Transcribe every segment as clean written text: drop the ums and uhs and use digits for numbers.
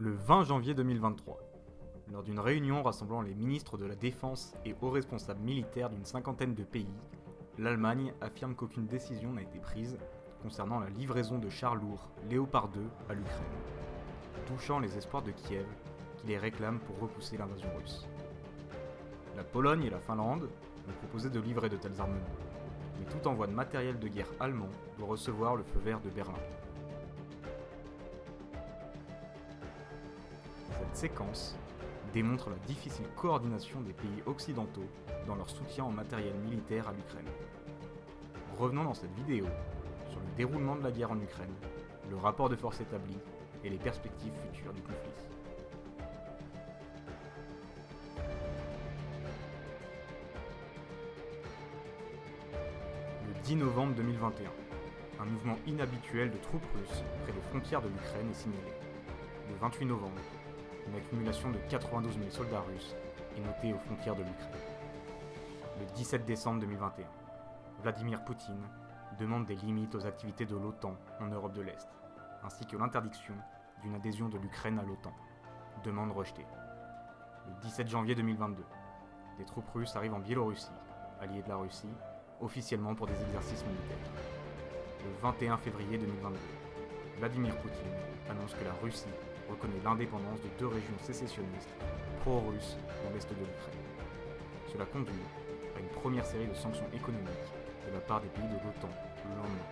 Le 20 janvier 2023, lors d'une réunion rassemblant les ministres de la Défense et hauts responsables militaires d'une cinquantaine de pays, l'Allemagne affirme qu'aucune décision n'a été prise concernant la livraison de chars lourds Léopard 2 à l'Ukraine, touchant les espoirs de Kiev qui les réclament pour repousser l'invasion russe. La Pologne et la Finlande ont proposé de livrer de tels armements, mais tout envoi de matériel de guerre allemand doit recevoir le feu vert de Berlin. Cette séquence démontre la difficile coordination des pays occidentaux dans leur soutien en matériel militaire à l'Ukraine. Revenons dans cette vidéo sur le déroulement de la guerre en Ukraine, le rapport de force établi et les perspectives futures du conflit. Le 10 novembre 2021, un mouvement inhabituel de troupes russes près des frontières de l'Ukraine est signalé. Le 28 novembre, une accumulation de 92 000 soldats russes est notée aux frontières de l'Ukraine. Le 17 décembre 2021, Vladimir Poutine demande des limites aux activités de l'OTAN en Europe de l'Est, ainsi que l'interdiction d'une adhésion de l'Ukraine à l'OTAN. Demande rejetée. Le 17 janvier 2022, des troupes russes arrivent en Biélorussie, alliée de la Russie, officiellement pour des exercices militaires. Le 21 février 2022, Vladimir Poutine annonce que la Russie reconnaît l'indépendance de deux régions sécessionnistes pro-russes dans l'est de l'Ukraine. Cela conduit à une première série de sanctions économiques de la part des pays de l'OTAN le lendemain.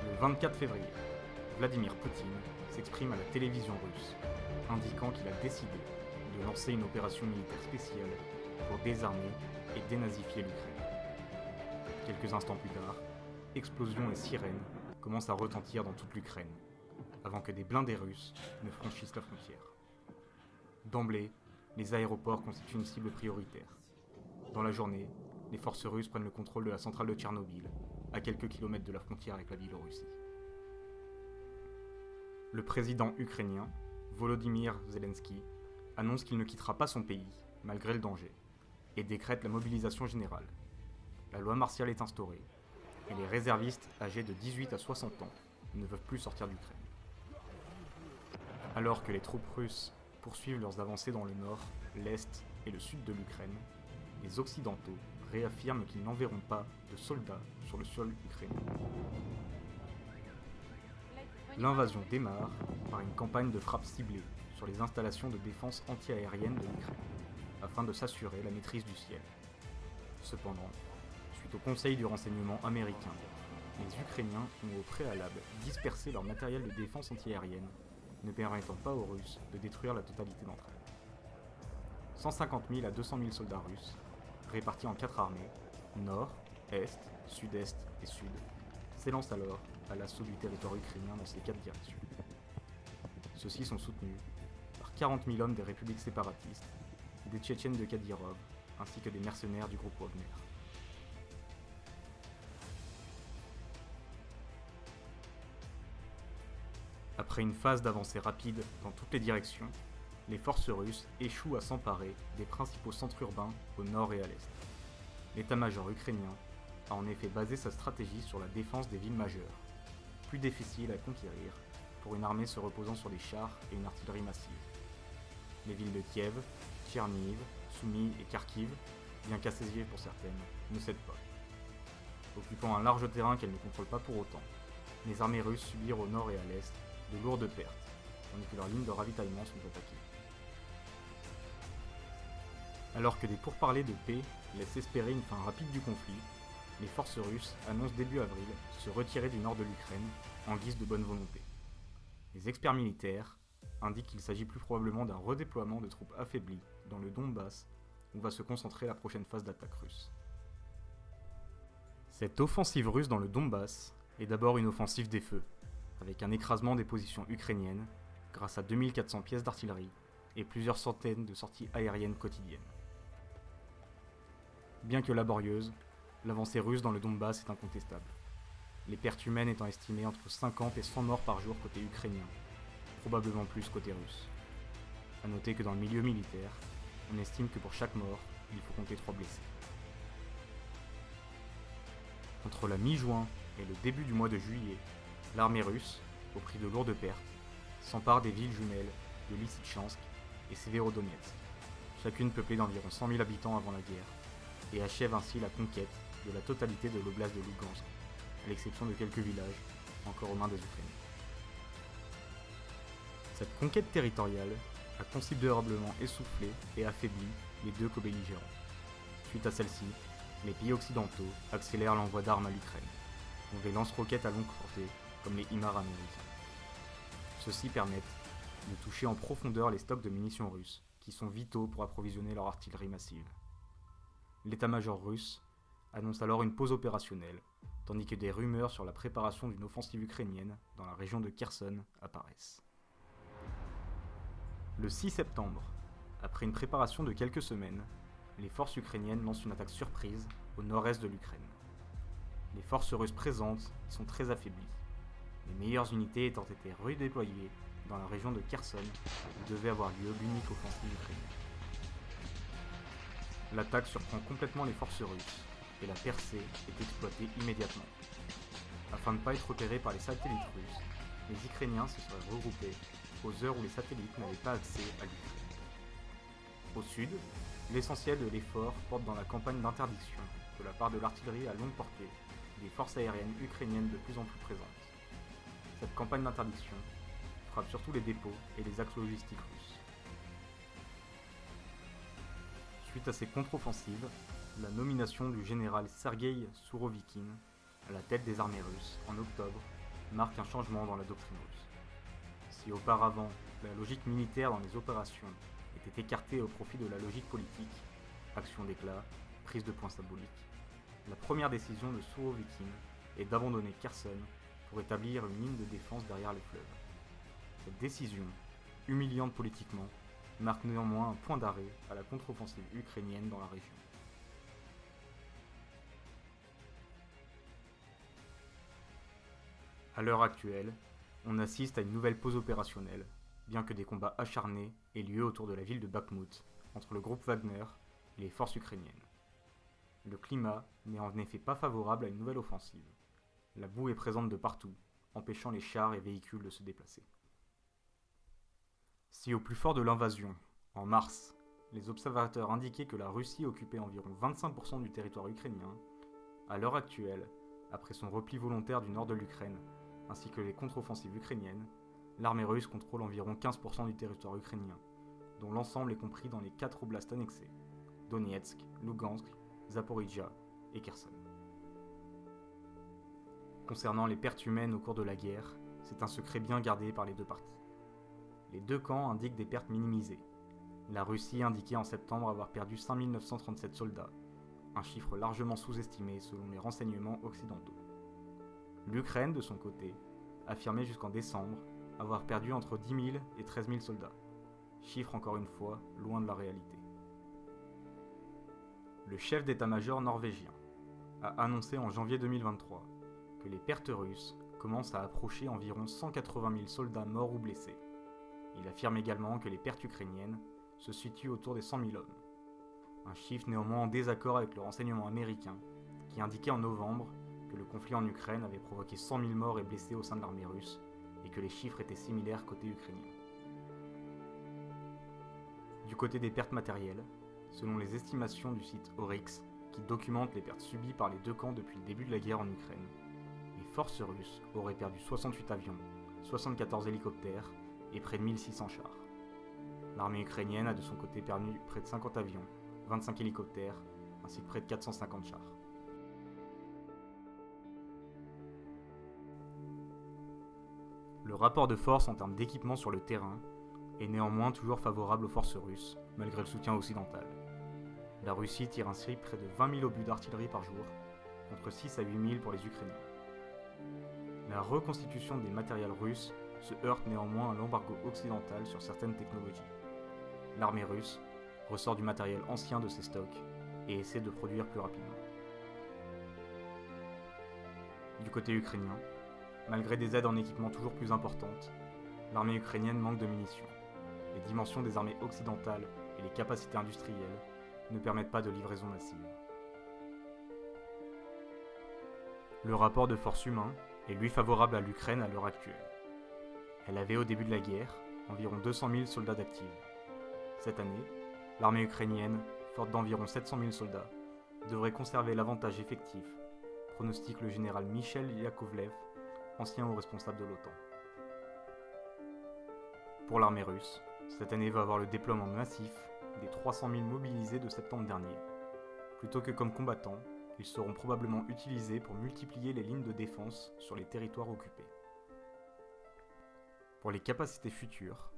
Le 24 février, Vladimir Poutine s'exprime à la télévision russe, indiquant qu'il a décidé de lancer une opération militaire spéciale pour désarmer et dénazifier l'Ukraine. Quelques instants plus tard, explosions et sirènes commencent à retentir dans toute l'Ukraine, avant que des blindés russes ne franchissent la frontière. D'emblée, les aéroports constituent une cible prioritaire. Dans la journée, les forces russes prennent le contrôle de la centrale de Tchernobyl, à quelques kilomètres de la frontière avec la Biélorussie. Le président ukrainien, Volodymyr Zelensky, annonce qu'il ne quittera pas son pays, malgré le danger, et décrète la mobilisation générale. La loi martiale est instaurée, et les réservistes âgés de 18 à 60 ans ne peuvent plus sortir d'Ukraine. Alors que les troupes russes poursuivent leurs avancées dans le nord, l'est et le sud de l'Ukraine, les Occidentaux réaffirment qu'ils n'enverront pas de soldats sur le sol ukrainien. L'invasion démarre par une campagne de frappes ciblées sur les installations de défense anti-aérienne de l'Ukraine, afin de s'assurer la maîtrise du ciel. Cependant, suite au Conseil du renseignement américain, les Ukrainiens ont au préalable dispersé leur matériel de défense antiaérienne, ne permettant pas aux Russes de détruire la totalité d'entre elles. 150 000 à 200 000 soldats russes, répartis en 4 armées, nord, est, sud-est et sud, s'élancent alors à l'assaut du territoire ukrainien dans ces 4 directions. Ceux-ci sont soutenus par 40 000 hommes des républiques séparatistes, des Tchétchènes de Kadyrov, ainsi que des mercenaires du groupe Wagner. Après une phase d'avancée rapide dans toutes les directions, les forces russes échouent à s'emparer des principaux centres urbains au nord et à l'est. L'état-major ukrainien a en effet basé sa stratégie sur la défense des villes majeures, plus difficiles à conquérir pour une armée se reposant sur des chars et une artillerie massive. Les villes de Kiev, Tchernihiv, Soumy et Kharkiv, bien qu'assiégées pour certaines, ne cèdent pas. Occupant un large terrain qu'elles ne contrôlent pas pour autant, les armées russes subirent au nord et à l'est de lourdes pertes, tandis que leurs lignes de ravitaillement sont attaquées. Alors que des pourparlers de paix laissent espérer une fin rapide du conflit, les forces russes annoncent début avril se retirer du nord de l'Ukraine en guise de bonne volonté. Les experts militaires indiquent qu'il s'agit plus probablement d'un redéploiement de troupes affaiblies dans le Donbass où va se concentrer la prochaine phase d'attaque russe. Cette offensive russe dans le Donbass est d'abord une offensive des feux, avec un écrasement des positions ukrainiennes grâce à 2400 pièces d'artillerie et plusieurs centaines de sorties aériennes quotidiennes. Bien que laborieuse, l'avancée russe dans le Donbass est incontestable, les pertes humaines étant estimées entre 50 et 100 morts par jour côté ukrainien, probablement plus côté russe. A noter que dans le milieu militaire, on estime que pour chaque mort, il faut compter 3 blessés. Entre la mi-juin et le début du mois de juillet, l'armée russe, au prix de lourdes pertes, s'empare des villes jumelles de Lysychansk et Severodonetsk, chacune peuplée d'environ 100 000 habitants avant la guerre, et achève ainsi la conquête de la totalité de l'oblast de Lugansk, à l'exception de quelques villages encore aux mains des Ukrainiens. Cette conquête territoriale a considérablement essoufflé et affaibli les deux co-belligérants. Suite à celle-ci, les pays occidentaux accélèrent l'envoi d'armes à l'Ukraine, dont des lance-roquettes à longue portée comme les HIMARS américains. Ceux-ci permettent de toucher en profondeur les stocks de munitions russes, qui sont vitaux pour approvisionner leur artillerie massive. L'état-major russe annonce alors une pause opérationnelle, tandis que des rumeurs sur la préparation d'une offensive ukrainienne dans la région de Kherson apparaissent. Le 6 septembre, après une préparation de quelques semaines, les forces ukrainiennes lancent une attaque surprise au nord-est de l'Ukraine. Les forces russes présentes y sont très affaiblies, les meilleures unités étant été redéployées dans la région de Kherson où devait avoir lieu l'unique offensive ukrainienne. L'attaque surprend complètement les forces russes et la percée est exploitée immédiatement. Afin de ne pas être repérés par les satellites russes, les Ukrainiens se seraient regroupés aux heures où les satellites n'avaient pas accès à l'Ukraine. Au sud, l'essentiel de l'effort porte dans la campagne d'interdiction, de la part de l'artillerie à longue portée, des forces aériennes ukrainiennes de plus en plus présentes. Cette campagne d'interdiction frappe surtout les dépôts et les axes logistiques russes. Suite à ces contre-offensives, la nomination du général Sergueï Sourovikine à la tête des armées russes en octobre marque un changement dans la doctrine russe. Si auparavant la logique militaire dans les opérations était écartée au profit de la logique politique, action d'éclat, prise de points symboliques, la première décision de Sourovikine est d'abandonner Kherson pour établir une ligne de défense derrière les fleuves. Cette décision, humiliante politiquement, marque néanmoins un point d'arrêt à la contre-offensive ukrainienne dans la région. À l'heure actuelle, on assiste à une nouvelle pause opérationnelle, bien que des combats acharnés aient lieu autour de la ville de Bakhmout, entre le groupe Wagner et les forces ukrainiennes. Le climat n'est en effet pas favorable à une nouvelle offensive. La boue est présente de partout, empêchant les chars et véhicules de se déplacer. Si au plus fort de l'invasion, en mars, les observateurs indiquaient que la Russie occupait environ 25% du territoire ukrainien, à l'heure actuelle, après son repli volontaire du nord de l'Ukraine, ainsi que les contre-offensives ukrainiennes, l'armée russe contrôle environ 15% du territoire ukrainien, dont l'ensemble est compris dans les 4 oblasts annexés, Donetsk, Lugansk, Zaporijia et Kherson. Concernant les pertes humaines au cours de la guerre, c'est un secret bien gardé par les deux parties. Les deux camps indiquent des pertes minimisées. La Russie indiquait en septembre avoir perdu 5937 soldats, un chiffre largement sous-estimé selon les renseignements occidentaux. L'Ukraine, de son côté, affirmait jusqu'en décembre avoir perdu entre 10 000 et 13 000 soldats, chiffre encore une fois loin de la réalité. Le chef d'état-major norvégien a annoncé en janvier 2023 que les pertes russes commencent à approcher environ 180 000 soldats morts ou blessés. Il affirme également que les pertes ukrainiennes se situent autour des 100 000 hommes. Un chiffre néanmoins en désaccord avec le renseignement américain, qui indiquait en novembre que le conflit en Ukraine avait provoqué 100 000 morts et blessés au sein de l'armée russe, et que les chiffres étaient similaires côté ukrainien. Du côté des pertes matérielles, selon les estimations du site Oryx, qui documente les pertes subies par les deux camps depuis le début de la guerre en Ukraine, les forces russes auraient perdu 68 avions, 74 hélicoptères et près de 1600 chars. L'armée ukrainienne a de son côté perdu près de 50 avions, 25 hélicoptères, ainsi que près de 450 chars. Le rapport de force en termes d'équipement sur le terrain est néanmoins toujours favorable aux forces russes, malgré le soutien occidental. La Russie tire ainsi près de 20 000 obus d'artillerie par jour, contre 6 à 8 000 pour les Ukrainiens. La reconstitution des matériels russes se heurte néanmoins à l'embargo occidental sur certaines technologies. L'armée russe ressort du matériel ancien de ses stocks et essaie de produire plus rapidement. Du côté ukrainien, malgré des aides en équipement toujours plus importantes, l'armée ukrainienne manque de munitions. Les dimensions des armées occidentales et les capacités industrielles ne permettent pas de livraison massive. Le rapport de force humain est lui favorable à l'Ukraine à l'heure actuelle. Elle avait au début de la guerre environ 200 000 soldats d'actifs. Cette année, l'armée ukrainienne, forte d'environ 700 000 soldats, devrait conserver l'avantage effectif, pronostique le général Michel Yakovlev, ancien haut responsable de l'OTAN. Pour l'armée russe, cette année va avoir le déploiement massif des 300 000 mobilisés de septembre dernier. Plutôt que comme combattants, ils seront probablement utilisés pour multiplier les lignes de défense sur les territoires occupés. Pour les capacités futures,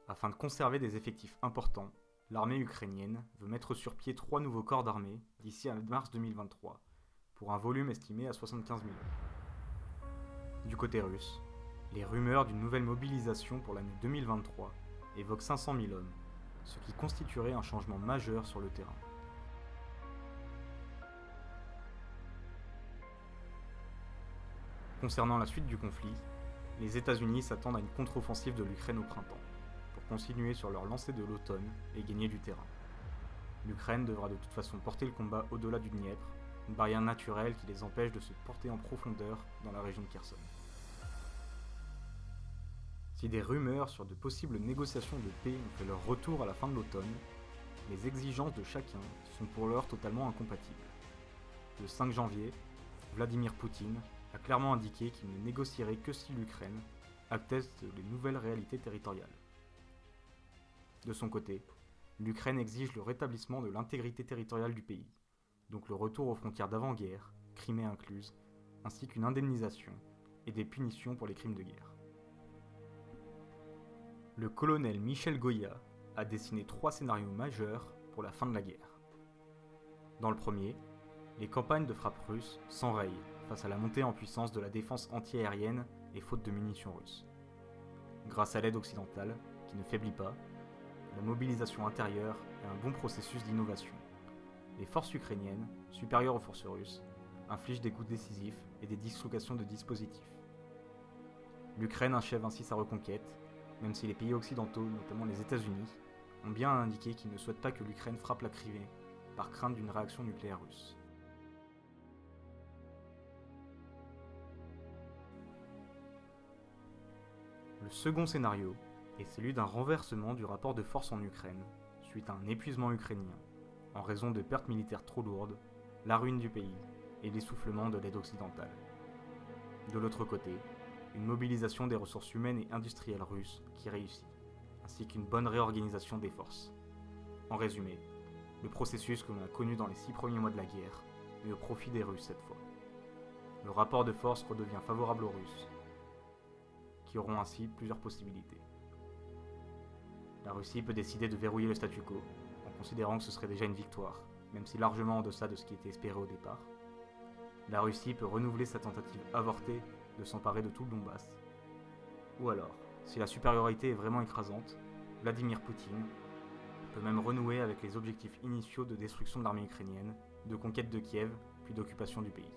afin de conserver des effectifs importants, l'armée ukrainienne veut mettre sur pied 3 nouveaux corps d'armée d'ici à mars 2023, pour un volume estimé à 75 000 hommes. Du côté russe, les rumeurs d'une nouvelle mobilisation pour l'année 2023 évoquent 500 000 hommes, ce qui constituerait un changement majeur sur le terrain. Concernant la suite du conflit, les États-Unis s'attendent à une contre-offensive de l'Ukraine au printemps, pour continuer sur leur lancée de l'automne et gagner du terrain. L'Ukraine devra de toute façon porter le combat au-delà du Dniepr, une barrière naturelle qui les empêche de se porter en profondeur dans la région de Kherson. Si des rumeurs sur de possibles négociations de paix ont fait leur retour à la fin de l'automne, les exigences de chacun sont pour l'heure totalement incompatibles. Le 5 janvier, Vladimir Poutine a clairement indiqué qu'il ne négocierait que si l'Ukraine accepte les nouvelles réalités territoriales. De son côté, l'Ukraine exige le rétablissement de l'intégrité territoriale du pays, donc le retour aux frontières d'avant-guerre, Crimée incluse, ainsi qu'une indemnisation et des punitions pour les crimes de guerre. Le colonel Michel Goya a dessiné 3 scénarios majeurs pour la fin de la guerre. Dans le premier, les campagnes de frappe russes s'enrayent face à la montée en puissance de la défense antiaérienne et faute de munitions russes. Grâce à l'aide occidentale, qui ne faiblit pas, la mobilisation intérieure est un bon processus d'innovation. Les forces ukrainiennes, supérieures aux forces russes, infligent des coups décisifs et des dislocations de dispositifs. L'Ukraine achève ainsi sa reconquête, même si les pays occidentaux, notamment les États-Unis, ont bien indiqué qu'ils ne souhaitent pas que l'Ukraine frappe la Crimée, par crainte d'une réaction nucléaire russe. Le second scénario est celui d'un renversement du rapport de force en Ukraine, suite à un épuisement ukrainien, en raison de pertes militaires trop lourdes, la ruine du pays et l'essoufflement de l'aide occidentale. De l'autre côté, une mobilisation des ressources humaines et industrielles russes qui réussit, ainsi qu'une bonne réorganisation des forces. En résumé, le processus que l'on a connu dans les 6 premiers mois de la guerre, mais au profit des Russes cette fois. Le rapport de force redevient favorable aux Russes, qui auront ainsi plusieurs possibilités. La Russie peut décider de verrouiller le statu quo, en considérant que ce serait déjà une victoire, même si largement en deçà de ce qui était espéré au départ. La Russie peut renouveler sa tentative avortée de s'emparer de tout le Donbass. Ou alors, si la supériorité est vraiment écrasante, Vladimir Poutine peut même renouer avec les objectifs initiaux de destruction de l'armée ukrainienne, de conquête de Kiev, puis d'occupation du pays.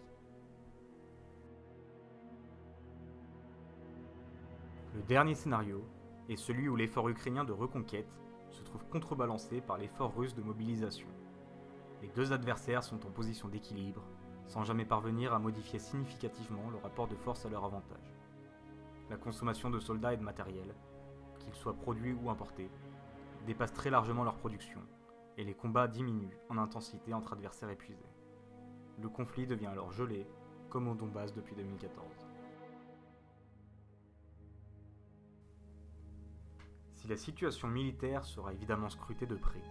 Le dernier scénario est celui où l'effort ukrainien de reconquête se trouve contrebalancé par l'effort russe de mobilisation. Les deux adversaires sont en position d'équilibre, sans jamais parvenir à modifier significativement le rapport de force à leur avantage. La consommation de soldats et de matériel, qu'ils soient produits ou importés, dépasse très largement leur production, et les combats diminuent en intensité entre adversaires épuisés. Le conflit devient alors gelé, comme au Donbass depuis 2014. Si la situation militaire sera évidemment scrutée de près,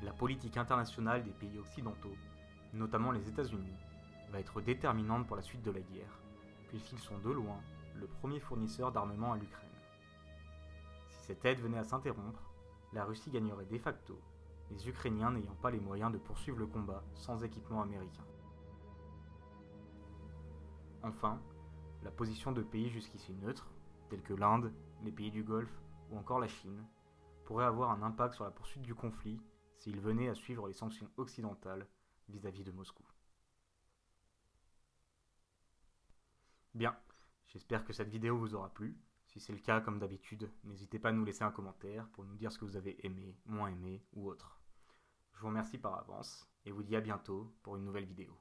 la politique internationale des pays occidentaux, notamment les États-Unis, va être déterminante pour la suite de la guerre, puisqu'ils sont de loin le premier fournisseur d'armement à l'Ukraine. Si cette aide venait à s'interrompre, la Russie gagnerait de facto, les Ukrainiens n'ayant pas les moyens de poursuivre le combat sans équipement américain. Enfin, la position de pays jusqu'ici neutres, tels que l'Inde, les pays du Golfe ou encore la Chine, pourrait avoir un impact sur la poursuite du conflit s'il venait à suivre les sanctions occidentales vis-à-vis de Moscou. Bien, j'espère que cette vidéo vous aura plu. Si c'est le cas, comme d'habitude, n'hésitez pas à nous laisser un commentaire pour nous dire ce que vous avez aimé, moins aimé ou autre. Je vous remercie par avance et vous dis à bientôt pour une nouvelle vidéo.